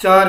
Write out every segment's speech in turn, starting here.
4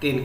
3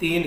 3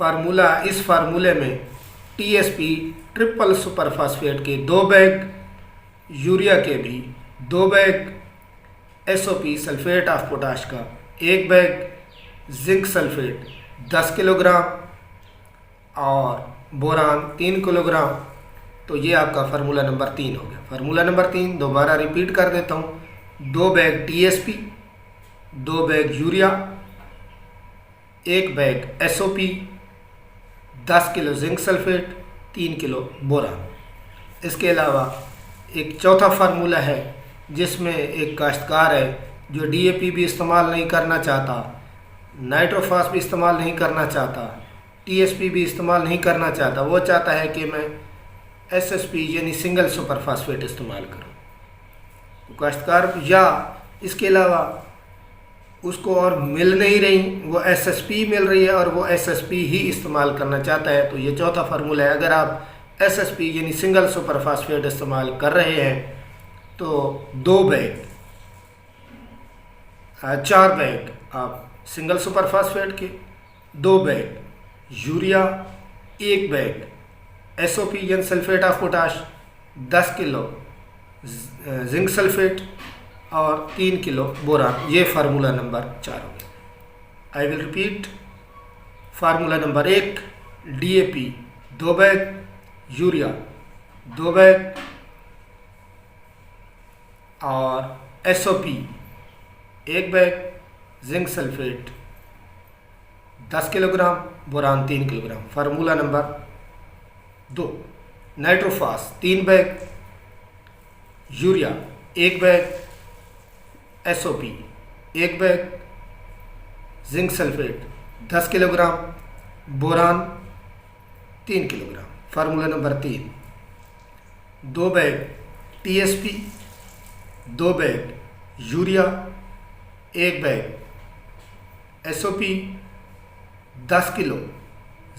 اس فارمولے میں T S P triple super phosphate کے 2 بیگ، یوریا کے بھی 2 bag, S O P sulphate of potash کا 1 bag, zinc sulphate 10 kilo gram اور بوران 3 کلو گرام. تو یہ آپ کا فارمولہ نمبر 3 ہو گیا. فارمولہ نمبر 3 دوبارہ ریپیٹ کر دیتا ہوں. 2 bag T S P, 2 bag urea, 1 bag S O P, 10 kilo zinc sulphate, 3 kilo boron. اس کے علاوہ ایک چوتھا فارمولہ ہے جس میں ایک کاشتکار ہے جو ڈی اے پی بھی استعمال نہیں کرنا چاہتا، نائٹروفاس بھی استعمال نہیں کرنا چاہتا، ٹی ایس پی بھی استعمال نہیں کرنا چاہتا. وہ چاہتا ہے کہ میں ایس ایس پی یعنی سنگل سپر فاسفیٹ استعمال کروں. کاشتکار یا اس کے علاوہ اس کو اور مل نہیں رہی، وہ ایس ایس پی مل رہی ہے اور وہ ایس ایس پی ہی استعمال کرنا چاہتا ہے. تو یہ چوتھا فارمولہ ہے. اگر آپ ایس ایس پی یعنی سنگل سپر فاسفیٹ استعمال کر رہے ہیں تو 2 بیگ 4 بیگ آپ سنگل سپر فاسفیٹ کے، 2 bag urea, 1 bag S O P یعنی sulphate of potash, 10 kilo zinc sulphate اور 3 کلو بوران. یہ فارمولہ نمبر 4 ہو گیا. I will repeat. Formula number 1 D A P 2 bag, urea 2 bag اور S O P 1 bag, zinc sulphate 10 kilo gram, boron 3 kilo gram. Formula number 2 نائٹروفاس 3 bag, urea 1 bag, S O P 1 bag, zinc sulphate 10 kilo gram, boron 3 kilo gram. Formula number 3 2 bag T S P, 2 bag urea, 1 bag S O P, 10 kilo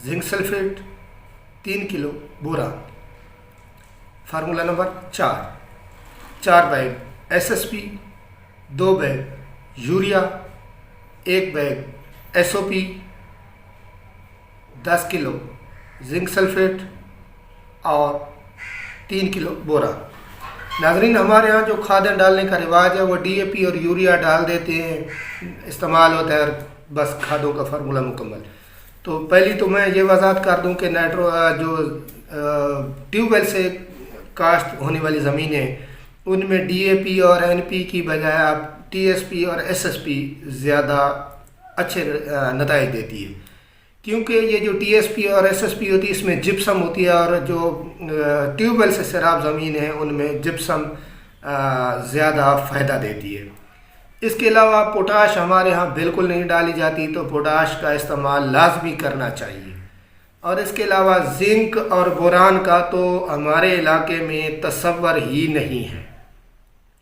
zinc sulphate, 3 kilo boron. Formula number 4 bag S S P, 2 bag urea, 1 bag S O P, 10 kilo zinc sulphate اور 3 kilo boron. ناظرین، ہمارے ہاں جو کھادیں ڈالنے کا رواج ہے وہ ڈی اے پی اور یوریا ڈال دیتے ہیں، استعمال ہوتا ہے اور بس کھادوں کا فارمولہ مکمل. تو پہلی تو میں یہ وضاحت کر دوں کہ جو ٹیوب ویل سے کاشت ہونے والی زمینیں ان میں ڈی اے پی اور این پی کی بجائے آپ ٹی ایس پی اور ایس ایس پی زیادہ اچھے نتائج دیتی ہے، کیونکہ یہ جو ٹی ایس پی اور ایس ایس پی ہوتی ہے اس میں جپسم ہوتی ہے اور جو ٹیوب ویل سے سیراب زمین ہیں ان میں جپسم زیادہ فائدہ دیتی ہے. اس کے علاوہ پوٹاش ہمارے ہاں بالکل نہیں ڈالی جاتی، تو پوٹاش کا استعمال لازمی کرنا چاہیے. اور اس کے علاوہ زنک اور بوران کا تو ہمارے علاقے میں تصور ہی نہیں ہے.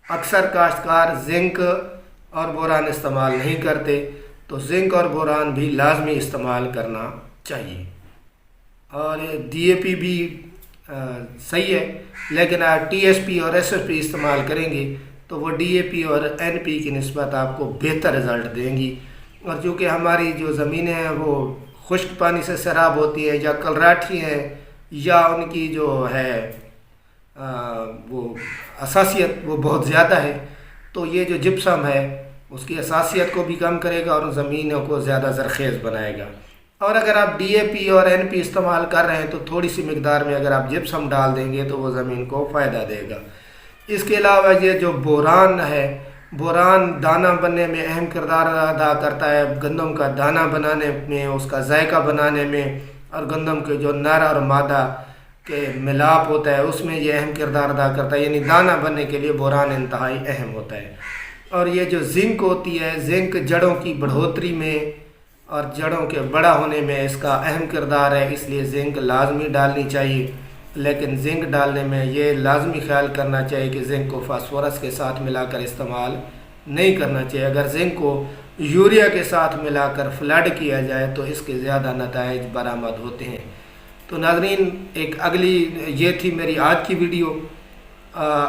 اکثر کاشتکار زنک اور بوران استعمال نہیں کرتے، تو زنک اور بوران بھی لازمی استعمال کرنا چاہیے. اور ڈی اے پی بھی صحیح ہے، لیکن آپ ٹی ایس پی اور ایس ایس پی استعمال کریں گے تو وہ ڈی اے پی اور این پی کی نسبت آپ کو بہتر رزلٹ دیں گی. اور چونکہ ہماری جو زمینیں ہیں وہ خشک پانی سے سیراب ہوتی ہیں یا کلراٹھی ہیں یا ان کی جو ہے وہ اساسیت وہ بہت زیادہ ہے، تو یہ جو جپسم ہے اس کی اساسیت کو بھی کم کرے گا اور ان زمینوں کو زیادہ زرخیز بنائے گا. اور اگر آپ ڈی اے پی اور این پی استعمال کر رہے ہیں تو تھوڑی سی مقدار میں اگر آپ جپسم ڈال دیں گے تو وہ زمین کو فائدہ دے گا. اس کے علاوہ یہ جو بوران ہے، بوران دانہ بننے میں اہم کردار ادا کرتا ہے، گندم کا دانہ بنانے میں، اس کا ذائقہ بنانے میں، اور گندم کے جو نر اور مادہ کے ملاپ ہوتا ہے اس میں یہ اہم کردار ادا کرتا ہے. یعنی دانہ بننے کے لیے بوران انتہائی اہم ہوتا ہے. اور یہ جو زنک ہوتی ہے، زنک جڑوں کی بڑھوتری میں اور جڑوں کے بڑا ہونے میں اس کا اہم کردار ہے، اس لیے زنک لازمی ڈالنی چاہیے. لیکن زنک ڈالنے میں یہ لازمی خیال کرنا چاہیے کہ زنک کو فاسفورس کے ساتھ ملا کر استعمال نہیں کرنا چاہیے. اگر زنک کو یوریا کے ساتھ ملا کر فلڈ کیا جائے تو اس کے زیادہ نتائج برآمد ہوتے ہیں. تو ناظرین، یہ تھی میری آج کی ویڈیو.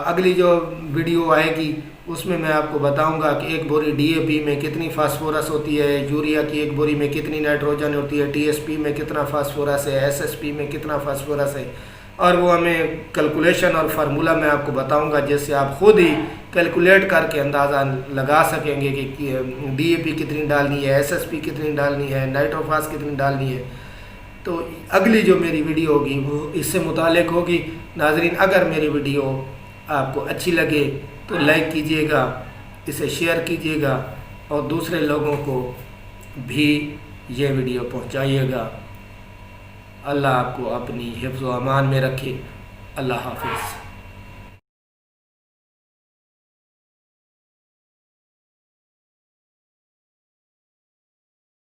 اگلی جو ویڈیو آئے گی اس میں آپ کو بتاؤں گا کہ ایک بوری ڈی اے پی میں کتنی فاسفورس ہوتی ہے، یوریا کی ایک بوری میں کتنی نائٹروجن ہوتی ہے، ٹی ایس پی میں کتنا فاسفورس ہے، ایس ایس پی میں کتنا فاسفورس ہے، اور وہ ہمیں کیلکولیشن اور فارمولہ میں آپ کو بتاؤں گا جس سے آپ خود ہی کیلکولیٹ کر کے اندازہ لگا سکیں گے کہ ڈی اے پی کتنی ڈالنی ہے، ایس ایس پی کتنی ڈالنی ہے، نائٹروفاس کتنی ڈالنی ہے۔ تو اگلی جو میری ویڈیو ہوگی وہ اس سے متعلق ہوگی۔ ناظرین، اگر میری ویڈیو آپ کو اچھی لگے تو لائک کیجئے گا، اسے شیئر کیجئے گا اور دوسرے لوگوں کو بھی یہ ویڈیو پہنچائیے گا۔ اللہ آپ کو اپنی حفظ و امان میں رکھے۔ اللہ حافظ۔